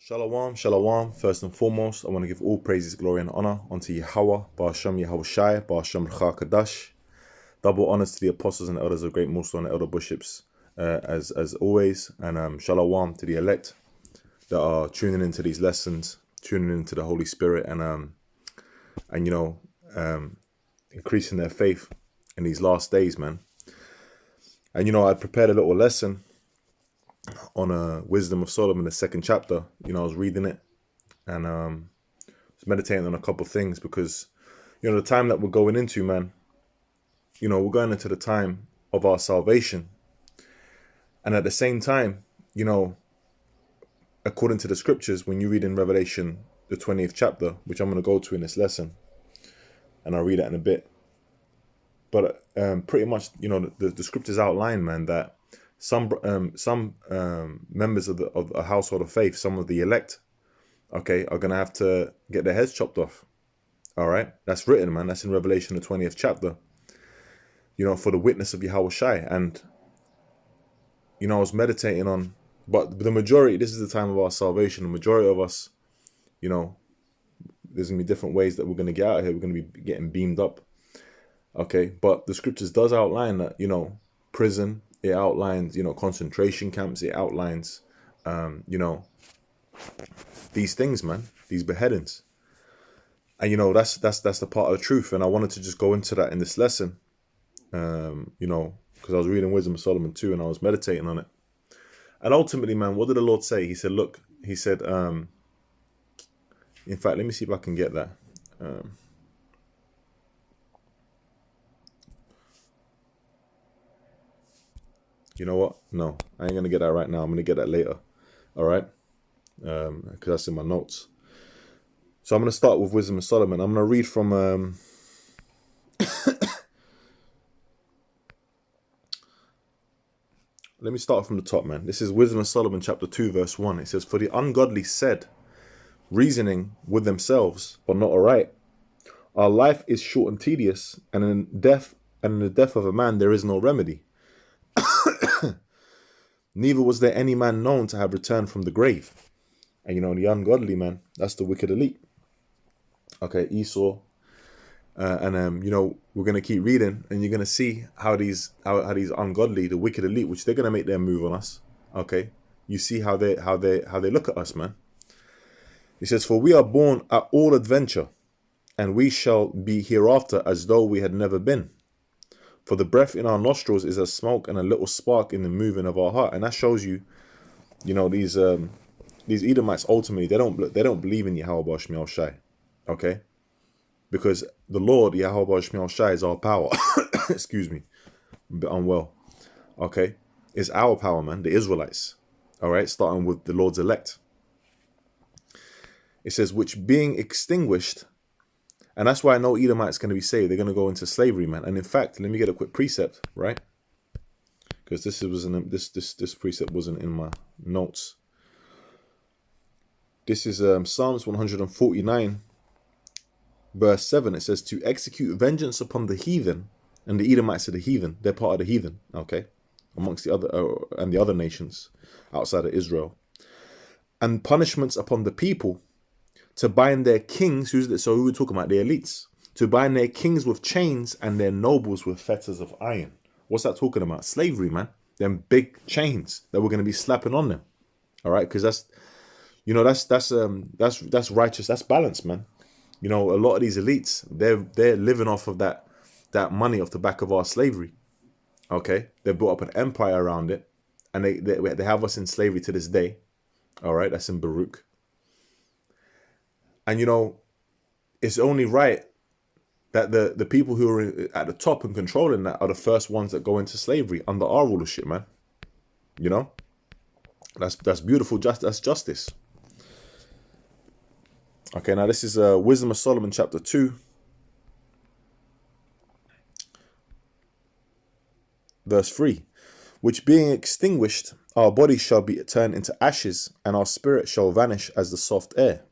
Shalom, shalom. First and foremost, I want to give all praises, glory, and honor unto Yahweh, Ba'ashem Yahweh Shai, Ba'ashem Rcha Kadash. Double honors to the apostles and elders of Great Millstone and elder bishops, as always. And shalom to the elect that are tuning into these lessons, tuning into the Holy Spirit, and increasing their faith in these last days, man. And I prepared a little lesson on Wisdom of Solomon, the second chapter. I was reading it and was meditating on a couple of things because, the time that we're going into, man, we're going into the time of our salvation. And at the same time, according to the scriptures, when you read in Revelation, the 20th chapter, which I'm going to go to in this lesson, and I'll read that in a bit. But pretty much, the scriptures outline, man, that some members of a household of faith, some of the elect, are going to have to get their heads chopped off. All right, that's written, man. That's in Revelation, the 20th chapter. For the witness of Yahweh Shai. And I was meditating on, but the majority, this is the time of our salvation. The majority of us, there's gonna be different ways that we're gonna get out of here. We're gonna be getting beamed up. Okay, but the scriptures does outline that, prison. It outlines, concentration camps. It outlines, these things, man, these beheadings. And, that's the part of the truth. And I wanted to just go into that in this lesson, because I was reading Wisdom of Solomon 2 and I was meditating on it. And ultimately, man, what did the Lord say? He said, look, he said, in fact, let me see if I can get that. You know what? No, I ain't going to get that right now. I'm going to get that later. All right? Because that's in my notes. So I'm going to start with Wisdom of Solomon. I'm going to read from... Let me start from the top, man. This is Wisdom of Solomon, chapter 2, verse 1. It says, "For the ungodly said, reasoning with themselves, but not aright, our life is short and tedious, and in the death of a man there is no remedy. Neither was there any man known to have returned from the grave." And the ungodly, man, that's the wicked elite. Okay, Esau. We're going to keep reading, and you're going to see how these ungodly, the wicked elite, which they're going to make their move on us. Okay, you see how they look at us, man. He says, "For we are born at all adventure, and we shall be hereafter as though we had never been. For the breath in our nostrils is as smoke, and a little spark in the moving of our heart." And that shows you, these Edomites ultimately they don't believe in Yahweh Ba'ashmiel Shai, okay? Because the Lord Yahweh Ba'ashmiel Shai is our power. Excuse me, I'm a bit unwell. Okay, it's our power, man. The Israelites, all right, starting with the Lord's elect. It says, "Which being extinguished." And that's why I know Edomites going to be saved. They're going to go into slavery, man. And in fact, let me get a quick precept, right? Because this precept wasn't in my notes. This is Psalms 149, verse 7. It says, "To execute vengeance upon the heathen," and the Edomites are the heathen. They're part of the heathen, okay, amongst the other nations outside of Israel, "and punishments upon the people, to bind their kings," so we were talking about the elites, "to bind their kings with chains and their nobles with fetters of iron." What's that talking about? Slavery, man. Them big chains that we're going to be slapping on them. All right, because that's righteous. That's balance, man. A lot of these elites, they're living off of that money off the back of our slavery. Okay, they've built up an empire around it, and they have us in slavery to this day. All right, that's in Baruch. And it's only right that the people who are at the top and controlling that are the first ones that go into slavery under our rulership, man. That's beautiful. That's justice. Okay, now this is Wisdom of Solomon, chapter 2, verse 3. "Which being extinguished, our bodies shall be turned into ashes, and our spirit shall vanish as the soft air.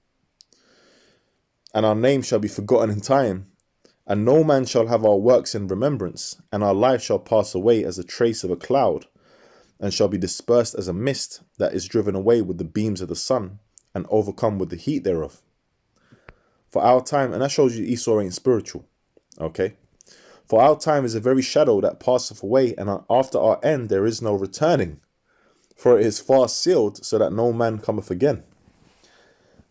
And our name shall be forgotten in time, and no man shall have our works in remembrance, and our life shall pass away as a trace of a cloud, and shall be dispersed as a mist that is driven away with the beams of the sun, and overcome with the heat thereof. For our time, and that shows you Esau ain't spiritual. Okay? For our time is a very shadow that passeth away, and after our end there is no returning. For it is far sealed, so that no man cometh again.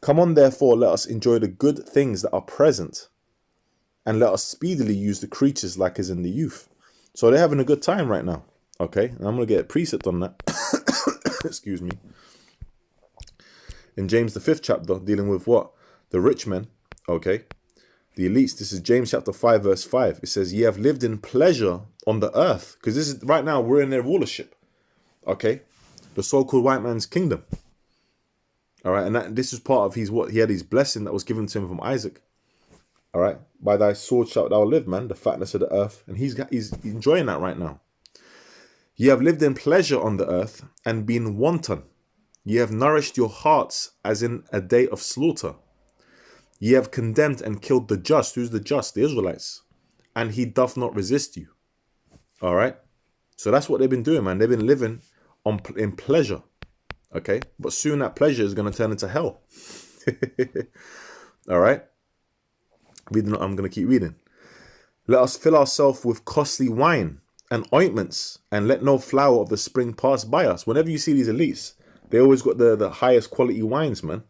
Come on, therefore, let us enjoy the good things that are present, and let us speedily use the creatures like as in the youth. So they're having a good time right now. Okay? And I'm going to get a precept on that. Excuse me. In James the 5th chapter, dealing with what? The rich men. Okay? The elites. This is James chapter 5 verse 5. It says, ye have lived in pleasure on the earth. Because this is, right now, we're in their rulership. Okay? The so-called white man's kingdom. Alright? And this is part of he had his blessing that was given to him from Isaac. Alright? By thy sword shalt thou live, man. The fatness of the earth. And he's enjoying that right now. Ye have lived in pleasure on the earth and been wanton. Ye have nourished your hearts as in a day of slaughter. Ye have condemned and killed the just. Who's the just? The Israelites. And he doth not resist you. All right? So that's what they've been doing, man. They've been living in pleasure. Okay? But soon that pleasure is going to turn into hell. All right? I'm going to keep reading. Let us fill ourselves with costly wine and ointments, and let no flower of the spring pass by us. Whenever you see these elites, they always got the highest quality wines, man.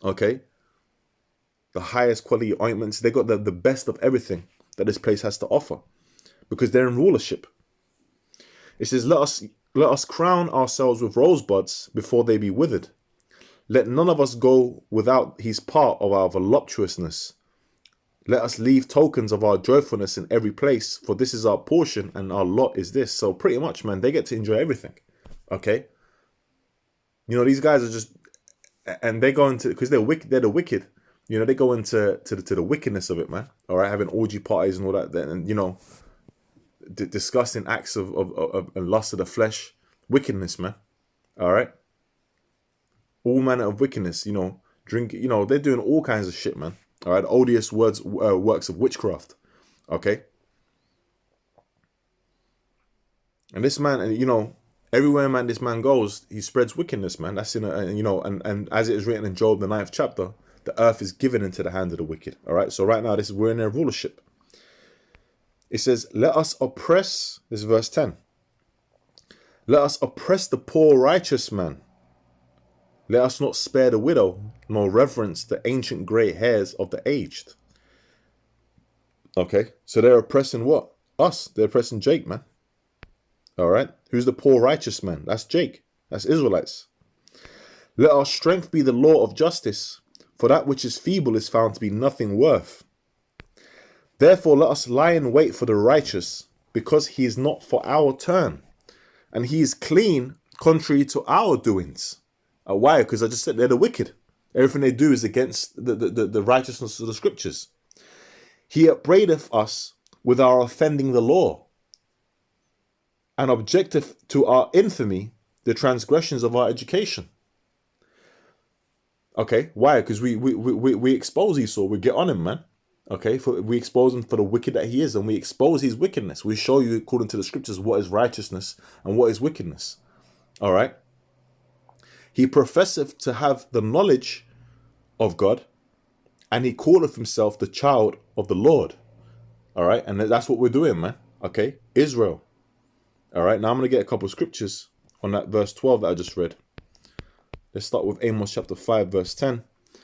Okay? The highest quality ointments. They got the best of everything that this place has to offer. Because they're in rulership. It says, let us crown ourselves with rosebuds before they be withered. Let none of us go without his part of our voluptuousness. Let us leave tokens of our joyfulness in every place, for this is our portion and our lot is this. So pretty much, man, they get to enjoy everything. Okay? You know, these guys are just, and they go into, because they're the wicked. You know, they go into the wickedness of it, man. All right, having orgy parties and all that, and you know, disgusting acts of lust of the flesh, wickedness, man. All right, all manner of wickedness. You know, drink. You know, they're doing all kinds of shit, man. All right, odious works of witchcraft. Okay, and this man, and you know, everywhere, man, this man goes, he spreads wickedness, man. That's you know, and as it is written in Job, the 9th chapter, the earth is given into the hand of the wicked. All right, so right now, we're in their rulership. It says, let us oppress, this is verse 10. Let us oppress the poor righteous man. Let us not spare the widow, nor reverence the ancient grey hairs of the aged. Okay, so they're oppressing what? Us. They're oppressing Jake, man. All right, who's the poor righteous man? That's Jake. That's Israelites. Let our strength be the law of justice, for that which is feeble is found to be nothing worth. Therefore let us lie in wait for the righteous, because he is not for our turn, and he is clean contrary to our doings. Why? Because I just said they're the wicked. Everything they do is against the righteousness of the scriptures. He upbraideth us with our offending the law, and objecteth to our infamy the transgressions of our education. Okay, why? Because we expose Esau. We get on him, man. Okay, we expose him for the wicked that he is, and we expose his wickedness. We show you, according to the scriptures, what is righteousness and what is wickedness. All right. He professeth to have the knowledge of God, and he calleth himself the child of the Lord. All right, and that's what we're doing, man. Okay, Israel. All right, now I'm going to get a couple of scriptures on that verse 12 that I just read. Let's start with Amos chapter 5, verse 10. It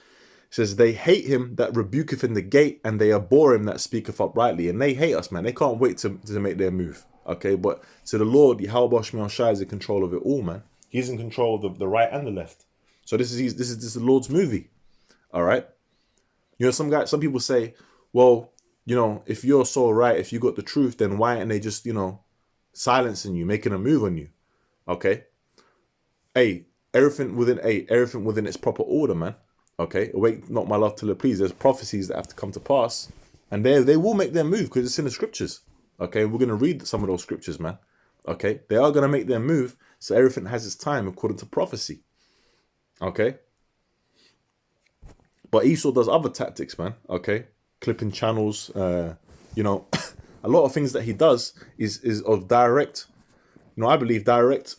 says, they hate him that rebuketh in the gate, and they abhor him that speaketh uprightly. And they hate us, man. They can't wait to make their move. Okay, but to the Lord, Yahweh Shemel Shai is in control of it all, man. He's in control of the right and the left. So this is the Lord's movie. All right. You know, some people say, well, you know, if you're so right, if you got the truth, then why aren't they just, you know, silencing you, making a move on you? Okay. Everything within its proper order, man. Okay. Await not my love till it please. There's prophecies that have to come to pass, and they will make their move because it's in the scriptures. Okay. We're going to read some of those scriptures, man. Okay. They are going to make their move. So everything has its time according to prophecy. Okay. But Esau does other tactics, man. Okay. Clipping channels, you know, a lot of things that he does is of direct, you know, I believe direct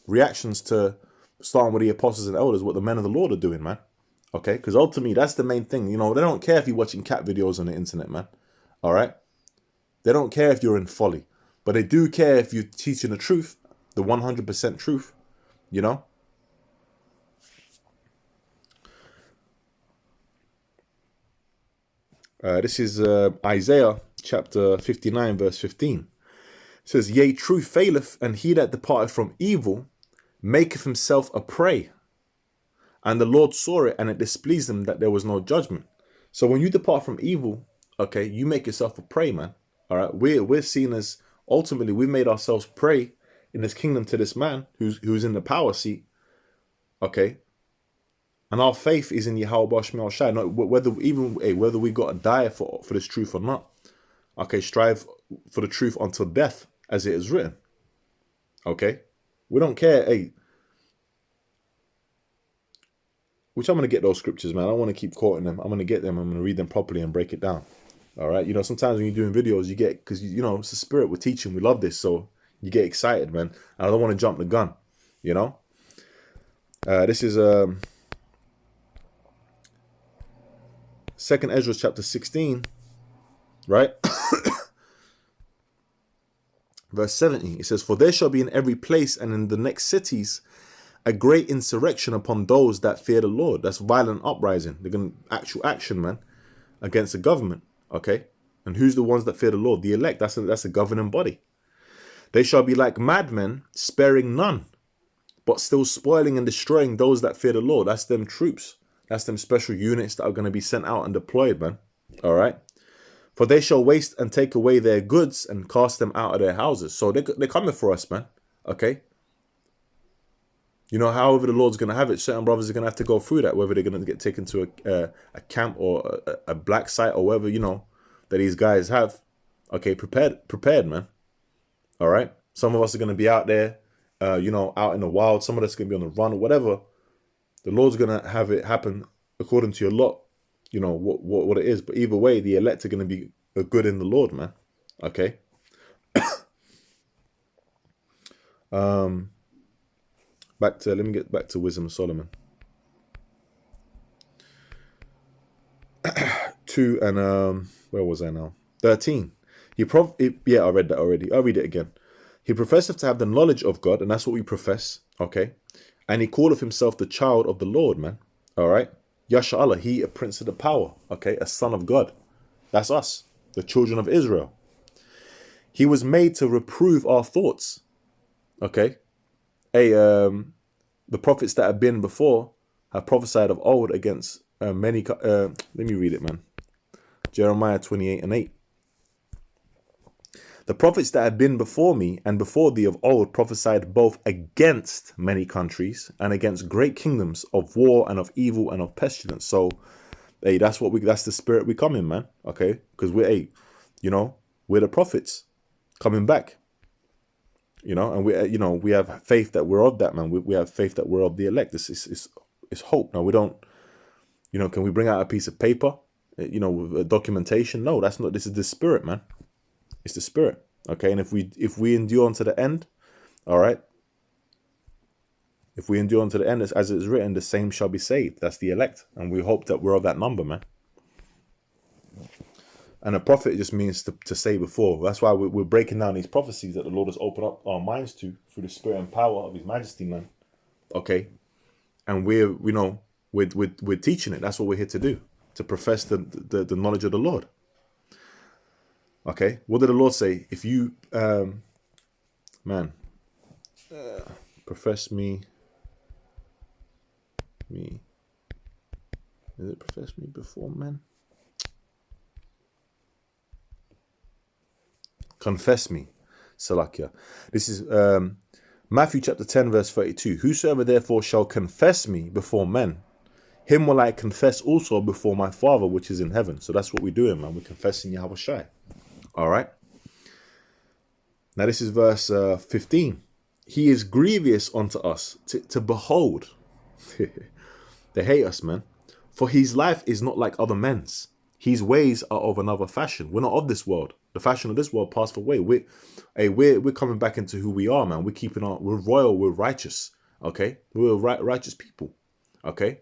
reactions to starting with the apostles and elders, what the men of the Lord are doing, man. Okay, because ultimately that's the main thing. You know, they don't care if you're watching cat videos on the internet, man. All right, they don't care if you're in folly, but they do care if you're teaching the truth, the 100% truth. You know. This is Isaiah chapter 59, verse 15. It says, "Yea, truth faileth, and he that departeth from evil maketh himself a prey. And the Lord saw it, and it displeased him that there was no judgment." So when you depart from evil, okay, you make yourself a prey, man. All right, we're seen as, ultimately, we've made ourselves prey in this kingdom to this man who's in the power seat. Okay, and our faith is in Yahweh Shemel Shai. Not whether we got to die for this truth or not. Okay, strive for the truth until death, as it is written. Okay, we don't care. Hey, which I'm going to get those scriptures, man. I don't want to keep quoting them. I'm going to get them. I'm going to read them properly and break it down. All right. You know, sometimes when you're doing videos, you get, because, you know, it's the spirit we're teaching. We love this. So you get excited, man. And I don't want to jump the gun, you know. This is 2nd Ezra chapter 16, right? Verse 70. It says, "For there shall be in every place and in the next cities a great insurrection upon those that fear the Lord." That's violent uprising. They're going to actual action, man, against the government. Okay, and who's the ones that fear the Lord? The elect. That's a governing body. "They shall be like madmen, sparing none, but still spoiling and destroying those that fear the Lord." That's them troops. That's them special units that are going to be sent out and deployed, man. All right. "For they shall waste and take away their goods and cast them out of their houses." So they're coming for us, man. Okay. You know, however the Lord's going to have it, certain brothers are going to have to go through that, whether they're going to get taken to a camp or a black site or whatever, you know, that these guys have. Okay, prepared, man. All right. Some of us are going to be out there, you know, out in the wild. Some of us are going to be on the run or whatever. The Lord's going to have it happen according to your lot, you know, what it is. But either way, the elect are going to be good in the Lord, man. Okay. Let me get back to Wisdom of Solomon. 2 and where was I now? 13. I read that already. I'll read it again. "He professeth to have the knowledge of God," and that's what we profess. Okay. "And he calleth himself the child of the Lord," man. All right. Yasha Allah, he a prince of the power. Okay, a son of God. That's us, the children of Israel. "He was made to reprove our thoughts." Okay. The prophets that have been before have prophesied of old against many. Let me read it, man. Jeremiah 28 and 8. "The prophets that have been before me and before thee of old prophesied both against many countries and against great kingdoms of war and of evil and of pestilence." So, hey, that's the spirit we come in, man. Okay, because we're the prophets coming back. You know, and we have faith that we're of that, man. We have faith that we're of the elect. It's hope. Now we don't, you know, can we bring out a piece of paper, you know, with documentation? No, that's not. This is the spirit, man. It's the spirit. Okay, and if we endure unto the end, all right. If we endure unto the end, as it is written, the same shall be saved. That's the elect, and we hope that we're of that number, man. And a prophet just means to say before. That's why we're breaking down these prophecies that the Lord has opened up our minds to through the spirit and power of His Majesty, man. Okay, and we're teaching it. That's what we're here to do, to profess the knowledge of the Lord. Okay, what did the Lord say? If you, profess me. Is it profess me before men? Confess me, Salakia. This is Matthew chapter 10, verse 32. "Whosoever therefore shall confess me before men, him will I confess also before my Father which is in heaven." So that's what we're doing, man. We're confessing Yahweh Shai. All right. Now this is verse 15. "He is grievous unto us to behold." They hate us, man. "For his life is not like other men's. His ways are of another fashion." We're not of this world. The fashion of this world passed away. We're coming back into who we are, man. We're royal, we're righteous. Okay, we're righteous people. Okay,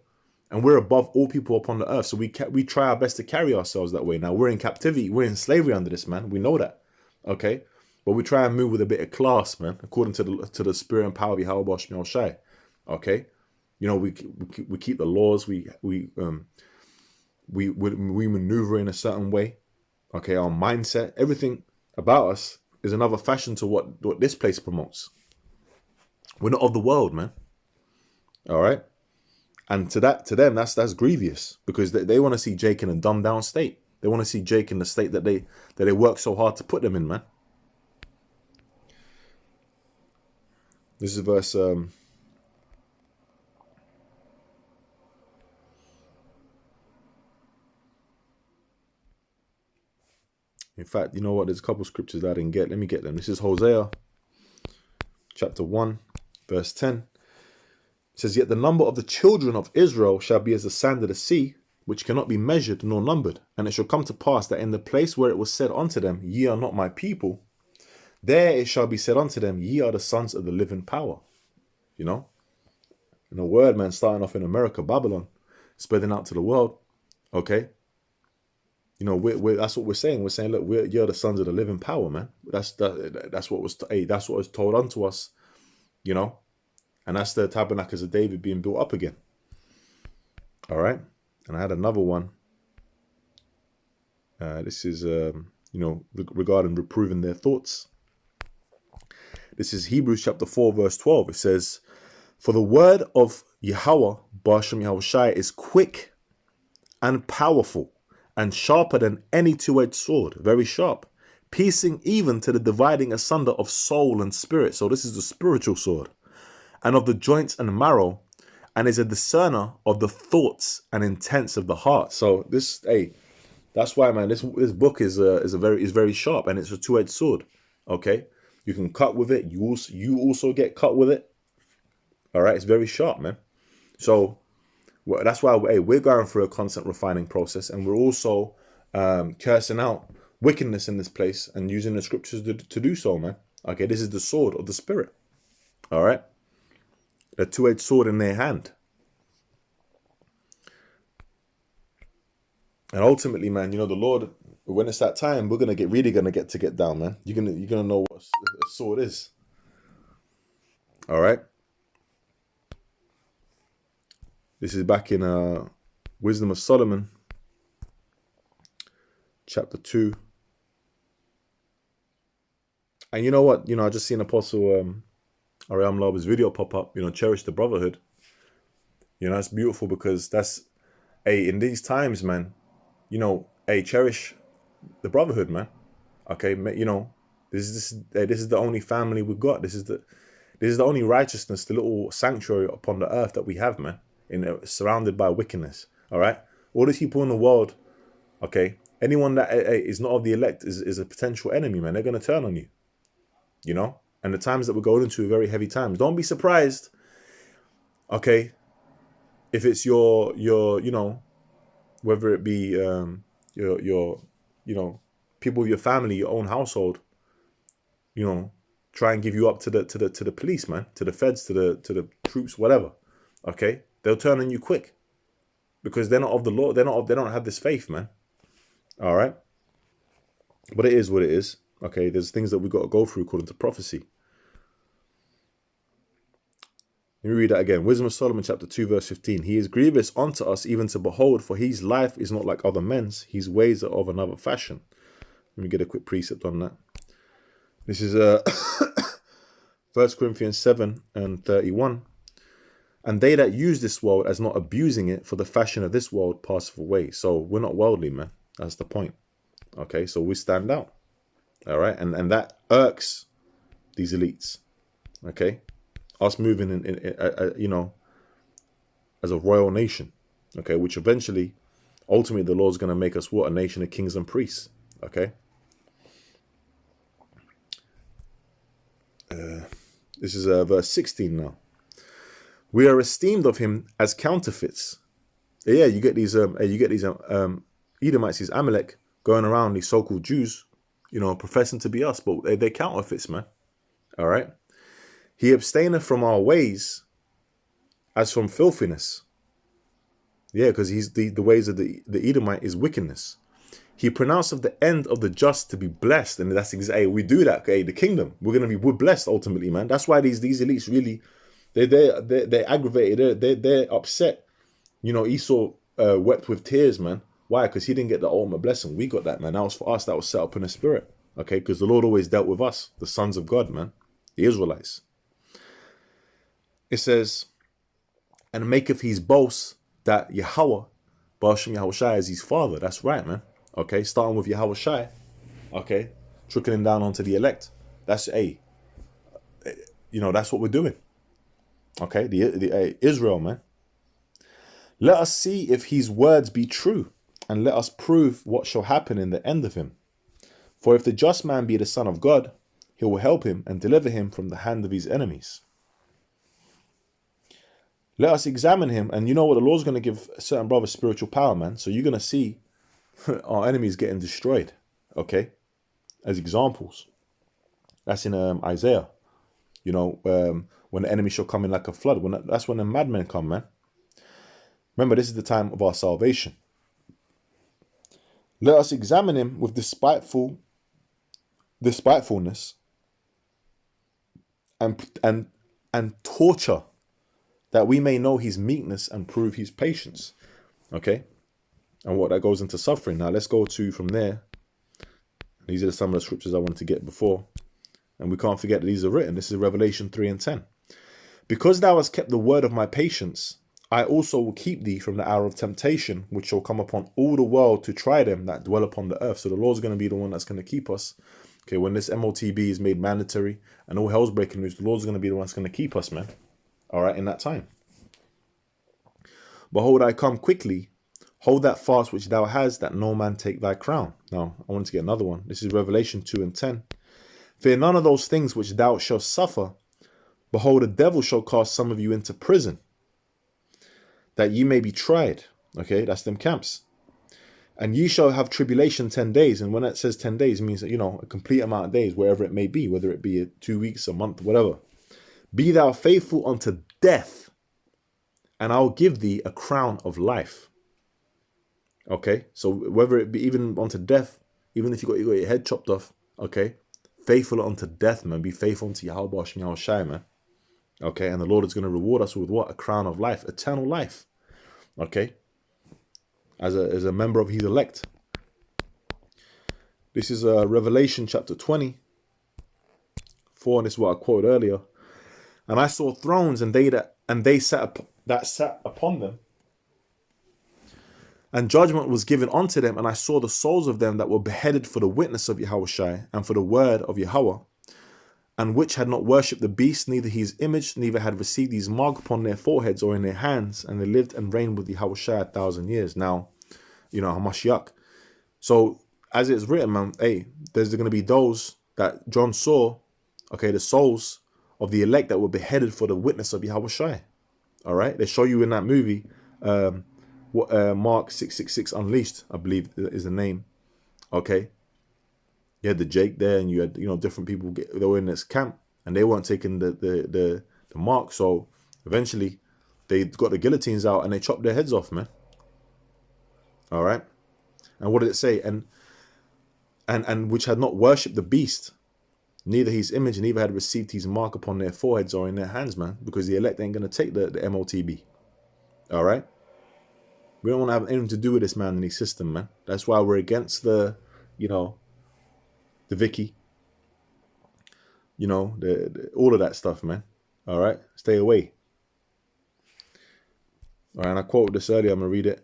and we're above all people upon the earth. So we try our best to carry ourselves that way. Now we're in captivity, we're in slavery under this, man. We know that. Okay, but we try and move with a bit of class, man, according to the spirit and power of Yahweh Shmuel Shai. Okay, you know, we keep the laws. We maneuver in a certain way. Okay, our mindset, everything about us is another fashion to what this place promotes. We're not of the world, man. All right, and to them, that's grievous, because they want to see Jake in a dumbed down state. They want to see Jake in the state that they work so hard to put them in, man. This is verse. In fact, you know what? There's a couple of scriptures that I didn't get. Let me get them. This is Hosea, chapter 1, verse 10. It says, "Yet the number of the children of Israel shall be as the sand of the sea, which cannot be measured nor numbered. And it shall come to pass that in the place where it was said unto them, Ye are not my people, there it shall be said unto them, Ye are the sons of the living power." You know? In a word, man, starting off in America, Babylon, spreading out to the world. Okay? You know, that's what we're saying. We're saying, look, you're the sons of the living power, man. That's what was told unto us, you know, and that's the tabernacles of David being built up again. All right, and I had another one. This is, you know, regarding reproving their thoughts. This is Hebrews chapter 4, verse 12. It says, "For the word of Yahweh, Ba'ashem Yahushai, is quick and powerful, and sharper than any two-edged sword," very sharp, "piercing even to the dividing asunder of soul and spirit." So this is the spiritual sword. "And of the joints and marrow, and is a discerner of the thoughts and intents of the heart." So this, that's why, man, this book is very sharp, and it's a two-edged sword. Okay, you can cut with it. You also get cut with it. All right, it's very sharp, man. So that's why we're going through a constant refining process, and we're also cursing out wickedness in this place and using the scriptures to do so, man. Okay, this is the sword of the spirit. All right, the two-edged sword in their hand, and ultimately, man, you know, the Lord, when it's that time, we're really gonna get down, man. You're gonna know what a sword is. All right. This is back in Wisdom of Solomon, chapter 2. And you know what? You know, I just seen Apostle Ariam Laba's video pop up, you know, cherish the brotherhood. You know, that's beautiful, because that's, in these times, man, you know, cherish the brotherhood, man. Okay, you know, this is the only family we've got. This is the only righteousness, the little sanctuary upon the earth that we have, man. Surrounded by wickedness. All right, all these people in the world, okay, anyone that is not of the elect is a potential enemy, man. They're going to turn on you, you know. And the times that we're going into are very heavy times. Don't be surprised, okay, if it's your you know, whether it be your you know, people of your family, your own household, you know, try and give you up to the police, man, to the feds, to the troops, whatever. Okay, they'll turn on you quick, because they're not of the Lord. They don't have this faith, man. All right, but it is what it is. Okay, there's things that we got to go through according to prophecy. Let me read that again. Wisdom of Solomon, chapter 2, verse 15. "He is grievous unto us even to behold, for his life is not like other men's. His ways are of another fashion." Let me get a quick precept on that. This is 1 Corinthians 7 and 31. "And they that use this world as not abusing it, for the fashion of this world passeth away." So we're not worldly, man. That's the point. Okay, so we stand out. All right, and that irks these elites. Okay, us moving in you know, as a royal nation. Okay, which eventually, ultimately, the Lord's going to make us what? A nation of kings and priests. Okay. This is verse 16 now. "We are esteemed of him as counterfeits." Yeah, you get these Edomites, these Amalek, going around, these so-called Jews, you know, professing to be us, but they're counterfeits, man. All right. "He abstaineth from our ways, as from filthiness. Yeah, because he's the ways of the Edomite is wickedness. He pronounced of the end of the just to be blessed, and that's exactly, we do that. Okay, the kingdom, we're blessed ultimately, man. That's why these elites really, they're aggravated. They're upset. You know, Esau wept with tears, man. Why? Because he didn't get the ultimate blessing. We got that, man. That was for us. That was set up in the spirit. Okay, because the Lord always dealt with us, the sons of God, man, the Israelites. It says, and maketh his boast that Yahweh, Ba'ashem Yahushai, is his father. That's right, man. Okay, starting with Yahushai, okay, trickling down onto the elect. That's that's what we're doing. Okay, the Israel, man. Let us see if his words be true, and let us prove what shall happen in the end of him. For if the just man be the son of God, he will help him and deliver him from the hand of his enemies. Let us examine him, and you know what? The Lord's going to give certain brothers spiritual power, man. So you're going to see our enemies getting destroyed, okay, as examples. That's in Isaiah. You know, when the enemy shall come in like a flood. That's when the madmen come, man. Remember, this is the time of our salvation. Let us examine him with despitefulness and torture, that we may know his meekness and prove his patience. Okay? And what that goes into suffering. Now let's go to from there. These are some of the scriptures I wanted to get before. And we can't forget that these are written. This is Revelation 3:10. Because thou hast kept the word of my patience, I also will keep thee from the hour of temptation, which shall come upon all the world to try them that dwell upon the earth. So the Lord's going to be the one that's going to keep us. Okay, when this MOTB is made mandatory and all hell's breaking loose, the Lord's going to be the one that's going to keep us, man. All right, in that time. Behold, I come quickly. Hold that fast which thou hast, that no man take thy crown. Now, I want to get another one. This is Revelation 2:10. Fear none of those things which thou shalt suffer. Behold, the devil shall cast some of you into prison, that ye may be tried. Okay, that's them camps. And ye shall have tribulation 10 days. And when that says 10 days, it means that, a complete amount of days, wherever it may be, whether it be 2 weeks, a month, whatever. Be thou faithful unto death, and I'll give thee a crown of life. Okay, so whether it be even unto death, even if you got your head chopped off, okay, faithful unto death, man. Be faithful unto Yahweh Ba'ashem Yahushai, man. Okay, and the Lord is going to reward us with what? A crown of life, eternal life. Okay, as a member of his elect. This is Revelation chapter 20, 4, and this is what I quoted earlier. And I saw thrones, and they sat upon them, and judgment was given unto them. And I saw the souls of them that were beheaded for the witness of Yahushai and for the word of Yahweh, and which had not worshipped the beast, neither his image, neither had received his mark upon their foreheads or in their hands, and they lived and reigned with Yahushai 1,000 years. Now, Hamashiach. So, as it's written, man, there's going to be those that John saw, okay, the souls of the elect that were beheaded for the witness of Yahushai. All right, they show you in that movie, Mark 666 Unleashed, I believe is the name. Okay, you had the Jake there, and you had different people. They were in this camp, and they weren't taking the mark. So eventually, they got the guillotines out and they chopped their heads off, man. All right, and what did it say? And which had not worshipped the beast, neither his image, neither had received his mark upon their foreheads or in their hands, man, because the elect ain't going to take the MOTB. All right? We don't want to have anything to do with this man and his system, man. That's why we're against the Vicky, all of that stuff, man. All right? Stay away. All right, and I quoted this earlier. I'm going to read it.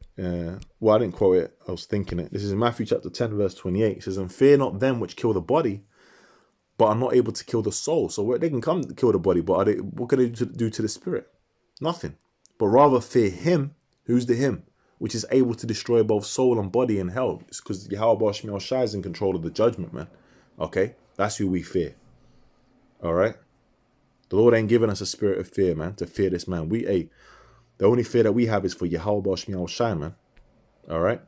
Well, I didn't quote it. I was thinking it. This is in Matthew chapter 10, verse 28. It says, and fear not them which kill the body, but are not able to kill the soul. So they can come to kill the body, but what can they do to the spirit? Nothing. But rather fear him. Who's the him? Which is able to destroy both soul and body in hell. It's because Yahweh Ba'ashem Yahushai is in control of the judgment, man. Okay? That's who we fear. All right? The Lord ain't giving us a spirit of fear, man, to fear this man. The only fear that we have is for Yahweh Ba'ashem Yahushai, man. All right?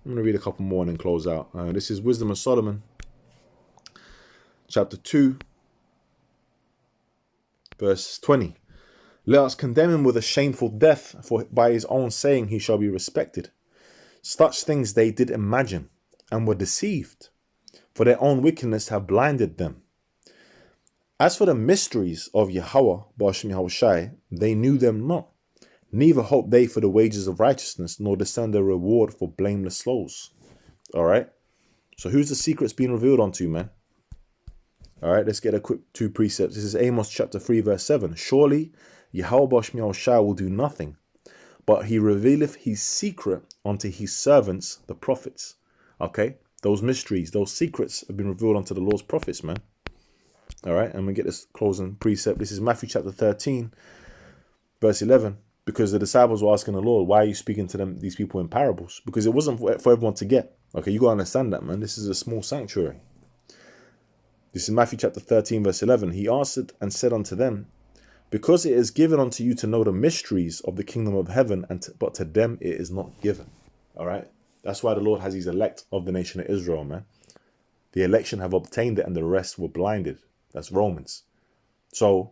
I'm going to read a couple more and then close out. This is Wisdom of Solomon, chapter 2, verse 20. Let us condemn him with a shameful death, for by his own saying he shall be respected. Such things they did imagine, and were deceived, for their own wickedness have blinded them. As for the mysteries of Yahweh, Ba'ashem Yahushai, they knew them not, neither hoped they for the wages of righteousness, nor discerned a reward for blameless souls. Alright? So who's the secrets being revealed unto, man? Alright, let's get a quick 2 precepts. This is Amos chapter 3 verse 7. Surely Yahweh Ba'ashem Yahushai will do nothing, but he revealeth his secret unto his servants, the prophets. Okay? Those mysteries, those secrets have been revealed unto the Lord's prophets, man. Alright, and we get this closing precept. This is Matthew chapter 13, verse 11. Because the disciples were asking the Lord, why are you speaking to these people in parables? Because it wasn't for everyone to get. Okay, you got to understand that, man. This is a small sanctuary. This is Matthew chapter 13, verse 11. He answered and said unto them, because it is given unto you to know the mysteries of the kingdom of heaven, but to them it is not given. All right? That's why the Lord has his elect of the nation of Israel, man. The election have obtained it and the rest were blinded. That's Romans. So,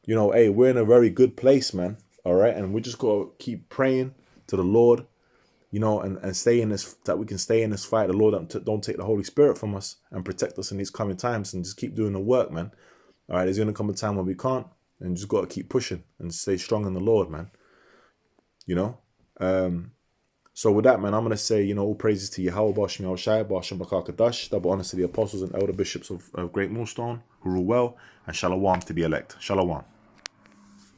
you know, hey, we're in a very good place, man. All right? And we just got to keep praying to the Lord, you know, and stay in this, that we can stay in this fight. The Lord don't take the Holy Spirit from us and protect us in these coming times, and just keep doing the work, man. All right? There's going to come a time when we can't, and just got to keep pushing and stay strong in the Lord, man. You know? So with that, man, I'm going to say, you know, all praises to Yahweh, Ba'ashem Yahushai, Ba'ashem Bakar Kadash, double honors to the apostles and elder bishops of Great Millstone, who rule well, and shalom to the elect. Shalom.